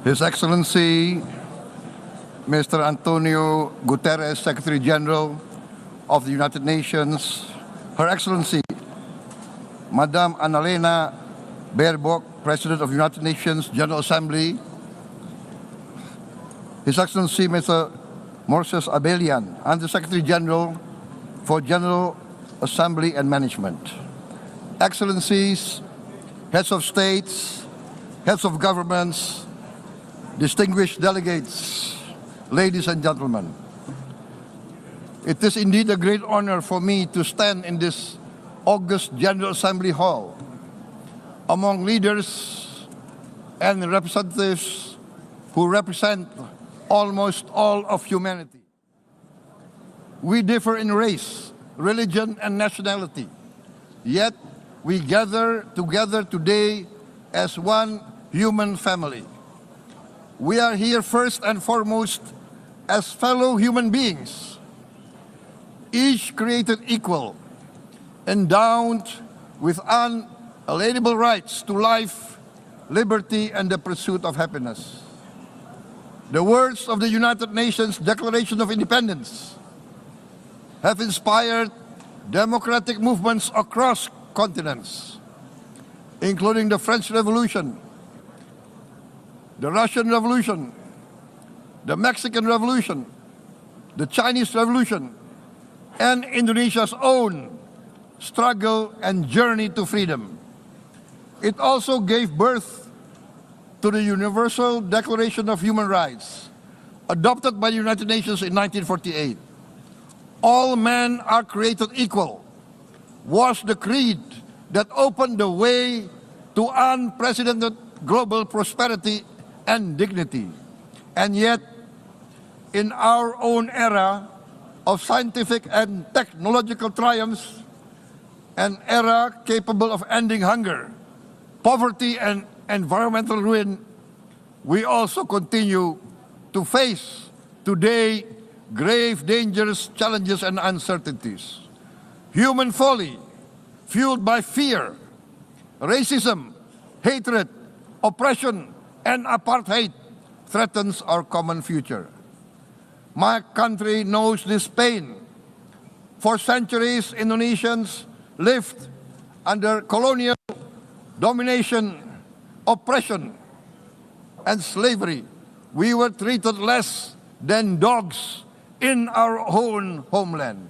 His Excellency, Mr. Antonio Guterres, Secretary General of the United Nations, Her Excellency, Madam Annalena Baerbock, President of the United Nations General Assembly, His Excellency, Mr. Moses Abelian, Under-Secretary General for General Assembly and Management, Excellencies, Heads of States, Heads of Governments, distinguished delegates, ladies and gentlemen. It is indeed a great honor for me to stand in this august General Assembly Hall among leaders and representatives who represent almost all of humanity. We differ in race, religion, and nationality, yet we gather together today as one human family. We are here first and foremost as fellow human beings, each created equal, endowed with unalienable rights to life, liberty, and the pursuit of happiness. The words of the United Nations Declaration of Independence have inspired democratic movements across continents, including the French Revolution, the Russian Revolution, the Mexican Revolution, the Chinese Revolution, and Indonesia's own struggle and journey to freedom. It also gave birth to the Universal Declaration of Human Rights, adopted by the United Nations in 1948. All men are created equal was the creed that opened the way to unprecedented global prosperity and dignity. And yet, in our own era of scientific and technological triumphs, an era capable of ending hunger, poverty, and environmental ruin, we also continue to face today grave dangers, challenges, and uncertainties. Human folly, fueled by fear, racism, hatred, oppression, and apartheid, threatens our common future. My country knows this pain. For centuries, Indonesians lived under colonial domination, oppression, and slavery. We were treated less than dogs in our own homeland.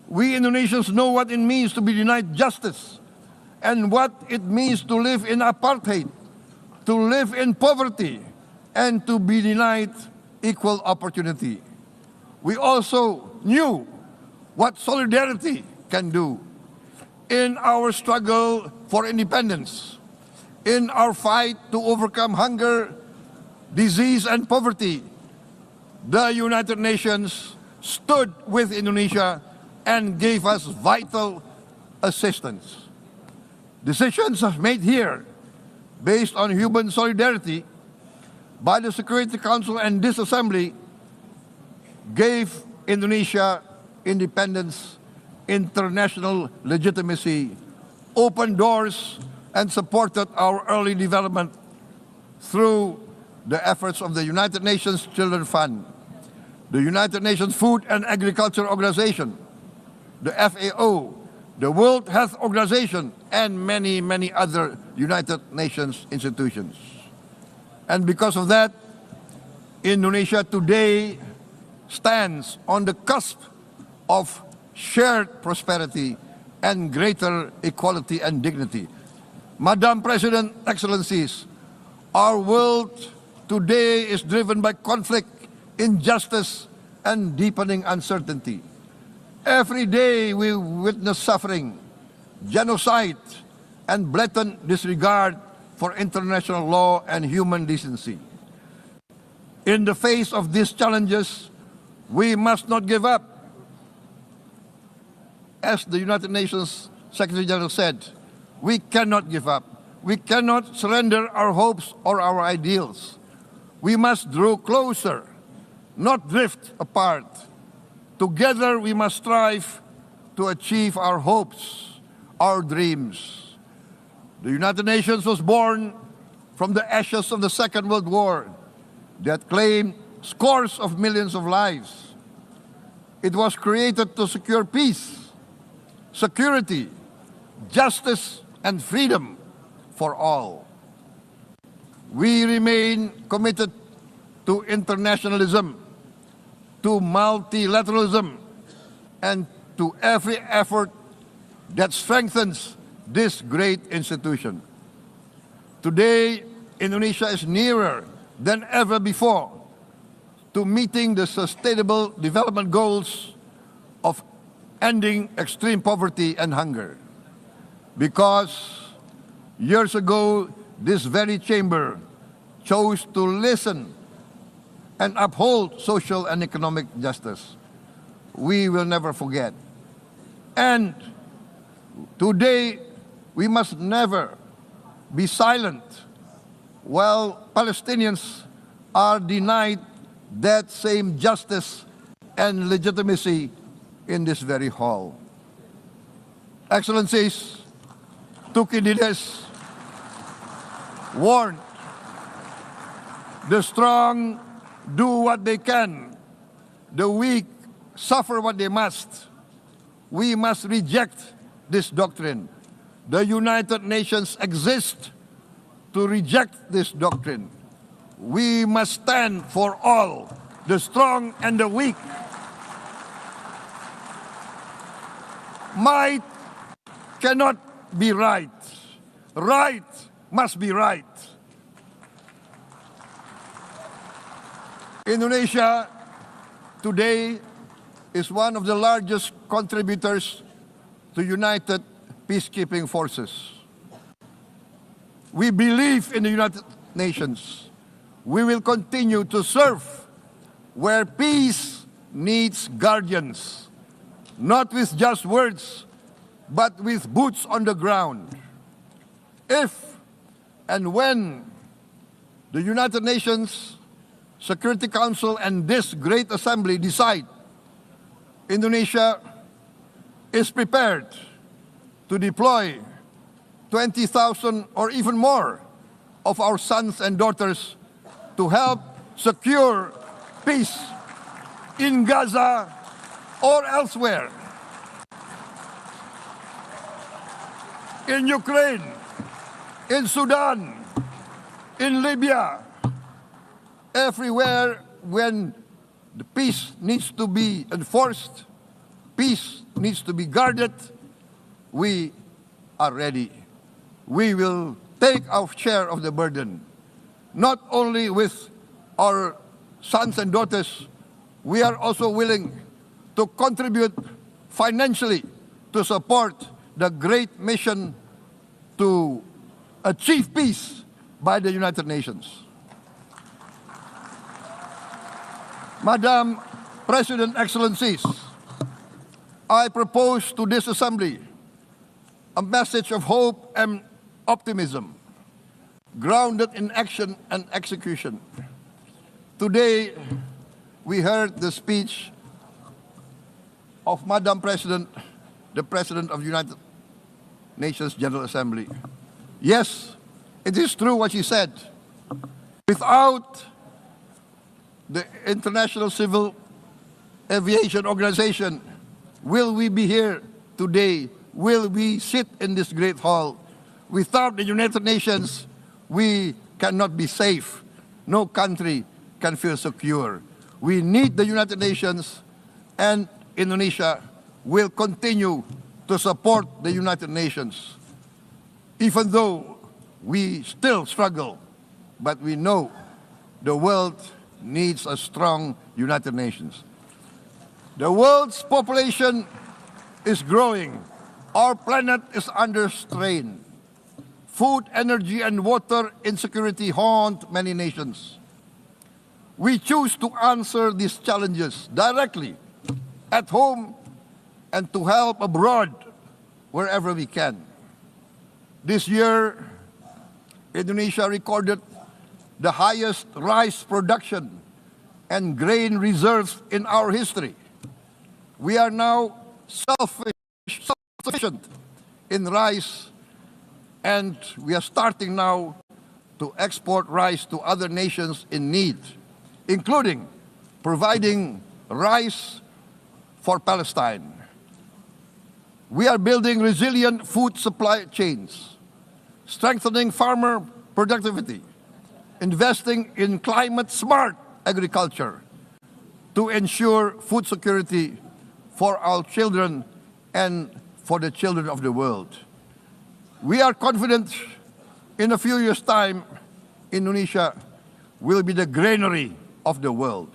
We Indonesians know what it means to be denied justice and what it means to live in apartheid, to live in poverty, and to be denied equal opportunity. We also knew what solidarity can do in our struggle for independence, in our fight to overcome hunger, disease, and poverty. The United Nations stood with Indonesia and gave us vital assistance. Decisions made here based on human solidarity by the Security Council and this Assembly gave Indonesia independence, international legitimacy, opened doors, and supported our early development through the efforts of the United Nations Children's Fund, the United Nations Food and Agriculture Organization, the FAO, the World Health Organization, and many, many other United Nations institutions. And because of that, Indonesia today stands on the cusp of shared prosperity and greater equality and dignity. Madam President, Excellencies, our world today is driven by conflict, injustice, and deepening uncertainty. Every day we witness suffering, genocide, and blatant disregard for international law and human decency. In the face of these challenges, we must not give up. As the United Nations Secretary General said, we cannot give up. We cannot surrender our hopes or our ideals. We must draw closer, not drift apart. Together we must strive to achieve our hopes, our dreams. The United Nations was born from the ashes of the Second World War that claimed scores of millions of lives. It was created to secure peace, security, justice, and freedom for all. We remain committed to internationalism, to multilateralism, and to every effort that strengthens this great institution. Today, Indonesia is nearer than ever before to meeting the sustainable development goals of ending extreme poverty and hunger. Because years ago, this very chamber chose to listen and uphold social and economic justice. We will never forget. And today, we must never be silent while Palestinians are denied that same justice and legitimacy in this very hall. Excellencies, Thucydides warned, the strong do what they can, the weak suffer what they must. We must reject this doctrine. The United Nations exist to reject this doctrine. We must stand for all, the strong and the weak. Might cannot be right. Right must be right. Indonesia today is one of the largest contributors to United Peacekeeping Forces. We believe in the United Nations. We will continue to serve where peace needs guardians, not with just words, but with boots on the ground. If and when the United Nations Security Council and this great assembly decide Indonesia is prepared to deploy 20,000 or even more of our sons and daughters to help secure peace in Gaza or elsewhere, in Ukraine, in Sudan, in Libya, everywhere when the peace needs to be enforced, peace needs to be guarded, we are ready. We will take our share of the burden, not only with our sons and daughters, we are also willing to contribute financially to support the great mission to achieve peace by the United Nations. Madam President, Excellencies, I propose to this Assembly a message of hope and optimism, grounded in action and execution. Today, we heard the speech of Madam President, the President of the United Nations General Assembly. Yes, it is true what she said. Without the International Civil Aviation Organization, will we be here today? Will we sit in this great hall? Without the United Nations, we cannot be safe. No country can feel secure. We need the United Nations, and Indonesia will continue to support the United Nations. Even though we still struggle, but we know the world needs a strong United Nations. The world's population is growing. Our planet is under strain. Food, energy, and water insecurity haunt many nations. We choose to answer these challenges directly at home and to help abroad wherever we can. This year, Indonesia recorded the highest rice production and grain reserves in our history. We are now self-sufficient in rice, and we are starting now to export rice to other nations in need, including providing rice for Palestine. We are building resilient food supply chains, strengthening farmer productivity, investing in climate-smart agriculture to ensure food security for our children and for the children of the world. We are confident in a few years' time, Indonesia will be the granary of the world.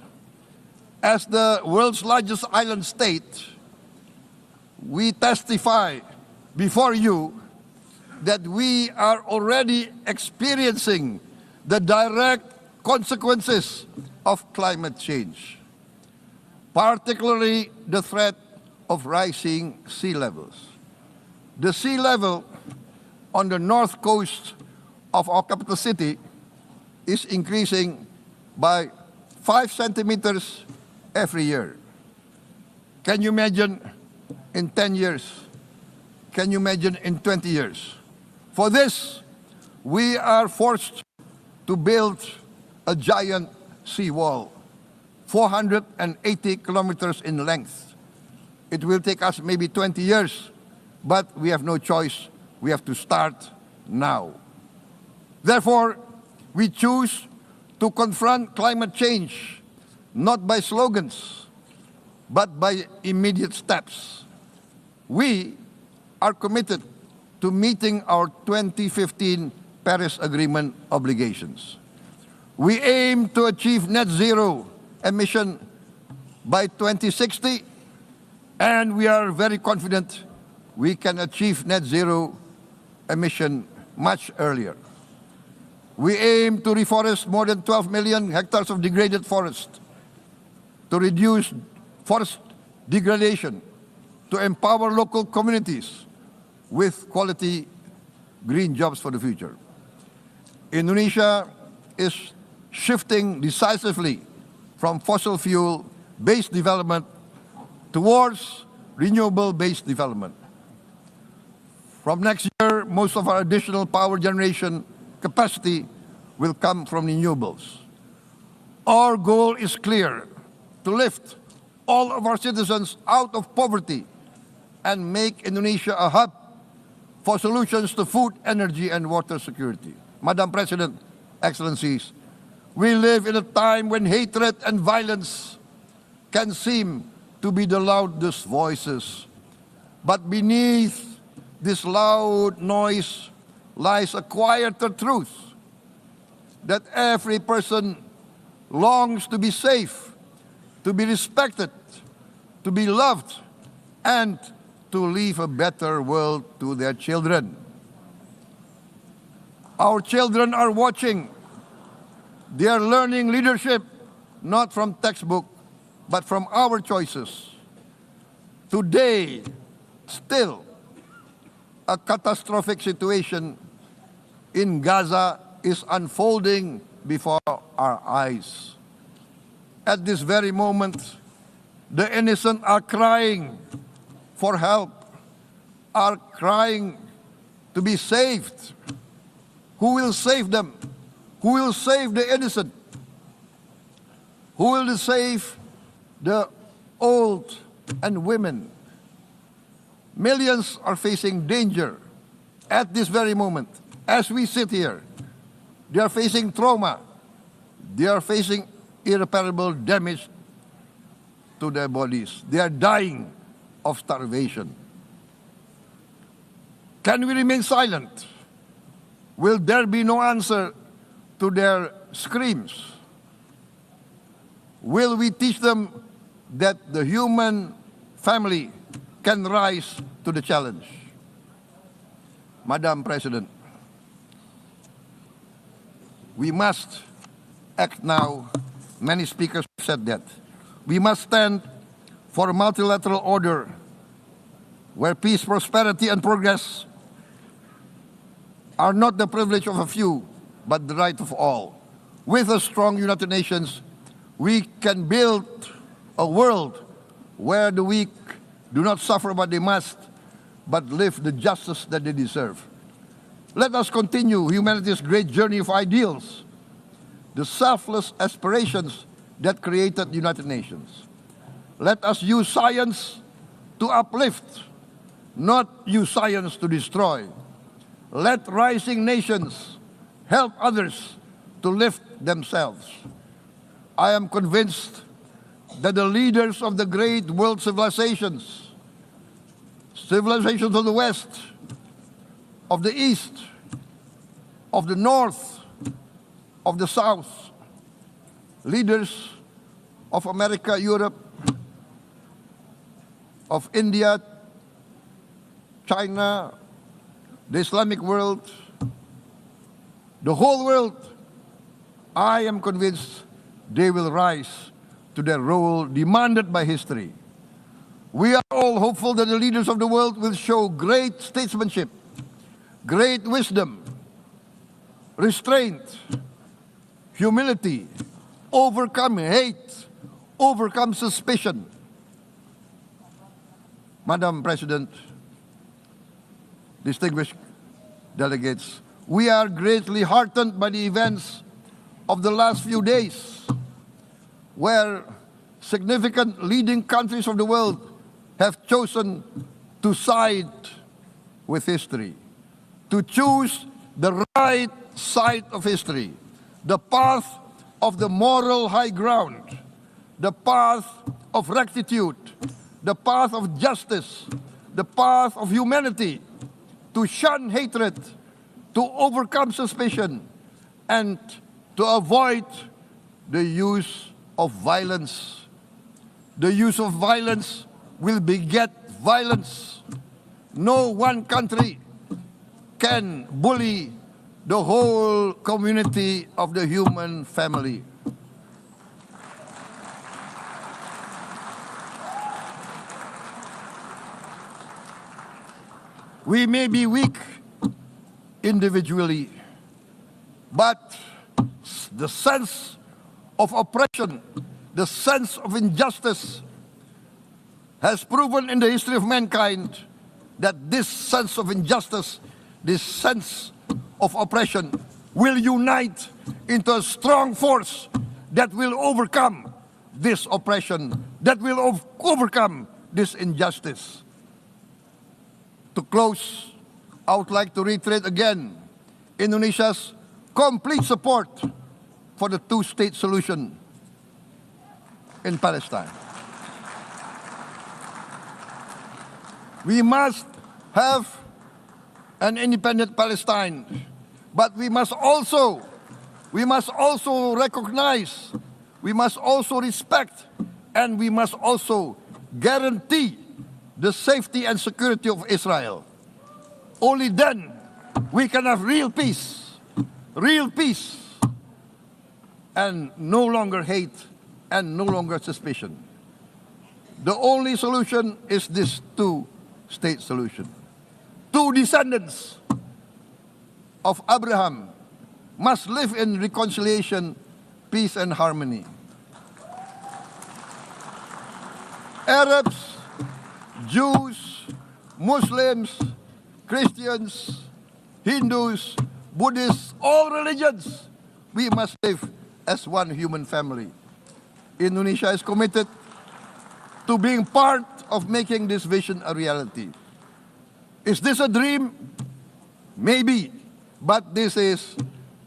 As the world's largest island state, we testify before you that we are already experiencing the direct consequences of climate change, particularly the threat of rising sea levels. The sea level on the north coast of our capital city is increasing by 5 centimeters every year. Can you imagine in 10 years? Can you imagine in 20 years? For this, we are forced to build a giant seawall, 480 kilometers in length. It will take us maybe 20 years, but we have no choice. We have to start now. Therefore, we choose to confront climate change not by slogans, but by immediate steps. We are committed to meeting our 2015 Paris Agreement obligations. We aim to achieve net zero emission by 2060, and we are very confident we can achieve net zero emission much earlier. We aim to reforest more than 12 million hectares of degraded forest, to reduce forest degradation, to empower local communities with quality green jobs for the future. Indonesia is shifting decisively from fossil fuel-based development towards renewable-based development. From next year, most of our additional power generation capacity will come from renewables. Our goal is clear: to lift all of our citizens out of poverty and make Indonesia a hub for solutions to food, energy, and water security. Madam President, Excellencies, we live in a time when hatred and violence can seem to be the loudest voices. But beneath this loud noise lies a quieter truth, that every person longs to be safe, to be respected, to be loved, and to leave a better world to their children. Our children are watching. They are learning leadership not from textbook, but from our choices. Today, still, a catastrophic situation in Gaza is unfolding before our eyes. At this very moment, the innocent are crying for help, are crying to be saved. Who will save them? Who will save the innocent? Who will save the old and women? Millions are facing danger at this very moment. As we sit here, they are facing trauma. They are facing irreparable damage to their bodies. They are dying of starvation. Can we remain silent? Will there be no answer to their screams? Will we teach them that the human family can rise to the challenge? Madam President, we must act now. Many speakers have said that. We must stand for a multilateral order where peace, prosperity, and progress are not the privilege of a few, but the right of all. With a strong United Nations, we can build a world where the weak do not suffer what they must, but live the justice that they deserve. Let us continue humanity's great journey of ideals, the selfless aspirations that created the United Nations. Let us use science to uplift, not use science to destroy. Let rising nations help others to lift themselves. I am convinced that the leaders of the great world civilizations of the West, of the East, of the North, of the South, leaders of America, Europe, of India, China, the Islamic world, the whole world, I am convinced they will rise to their role demanded by history. We are all hopeful that the leaders of the world will show great statesmanship, great wisdom, restraint, humility, overcome hate, overcome suspicion. Madam President, distinguished delegates, we are greatly heartened by the events of the last few days, where significant leading countries of the world have chosen to side with history, to choose the right side of history, the path of the moral high ground, the path of rectitude, the path of justice, the path of humanity, to shun hatred, to overcome suspicion, and to avoid the use of violence. The use of violence will beget violence. No one country can bully the whole community of the human family. We may be weak individually, but the sense of oppression, the sense of injustice has proven in the history of mankind that this sense of injustice, this sense of oppression will unite into a strong force that will overcome this oppression, that will overcome this injustice. To close, I would like to reiterate again Indonesia's complete support for the two-state solution in Palestine. We must have an independent Palestine, but we must also recognize, we must also respect, and we must also guarantee the safety and security of Israel. Only then we can have real peace, and no longer hate and no longer suspicion. The only solution is this two-state solution. Two descendants of Abraham must live in reconciliation, peace, and harmony. Arabs, Jews, Muslims, Christians, Hindus, Buddhists, all religions, we must live as one human family. Indonesia is committed to being part of making this vision a reality. Is this a dream? Maybe, but this is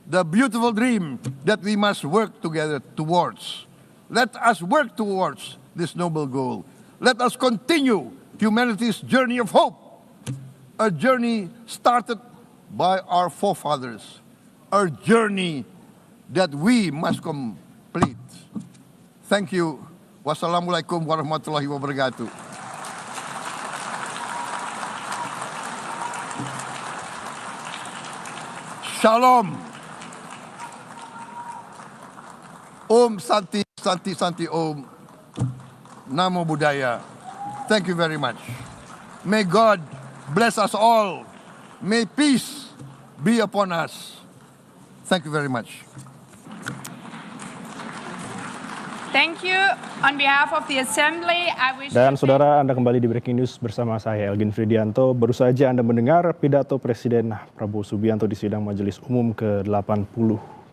the beautiful dream that we must work together towards. Let us work towards this noble goal. Let us continue humanity's journey of hope, a journey started by our forefathers, a journey that we must complete. Thank you. Wassalamualaikum warahmatullahi wabarakatuh. Shalom. Om Santi, Santi, Santi Om. Namo Buddhaya. Thank you very much. May God bless us all. May peace be upon us. Thank you very much. Thank you. On behalf of the Assembly, I wish Dan saudara, Anda kembali di Breaking News bersama saya, Elgin Fridianto. Baru saja Anda mendengar pidato Presiden Prabowo Subianto di sidang Majelis Umum ke-80